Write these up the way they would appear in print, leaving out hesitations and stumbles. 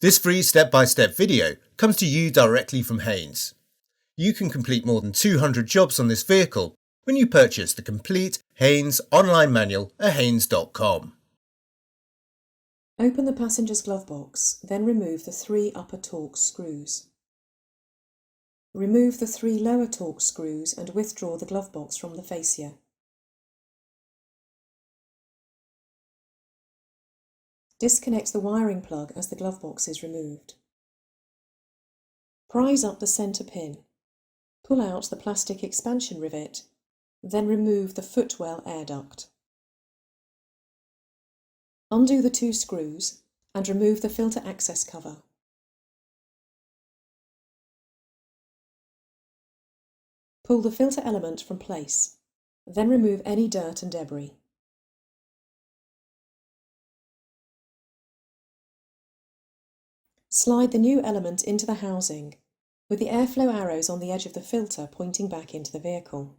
This free step-by-step video comes to you directly from Haynes. You can complete more than 200 jobs on this vehicle when you purchase the complete Haynes online manual at haynes.com. Open the passenger's glove box, then remove the 3 upper Torx screws. Remove the 3 lower Torx screws and withdraw the glove box from the fascia. Disconnect the wiring plug as the glove box is removed. Prise up the centre pin. Pull out the plastic expansion rivet, then remove the footwell air duct. Undo the 2 screws and remove the filter access cover. Pull the filter element from place, then remove any dirt and debris. Slide the new element into the housing, with the airflow arrows on the edge of the filter pointing back into the vehicle.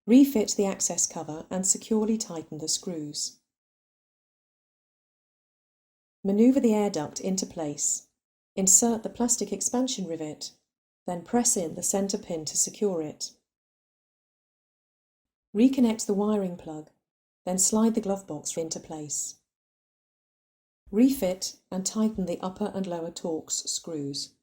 Refit the access cover and securely tighten the screws. Manoeuvre the air duct into place. Insert the plastic expansion rivet, then press in the centre pin to secure it. Reconnect the wiring plug, then slide the glove box into place. Refit and tighten the upper and lower Torx screws.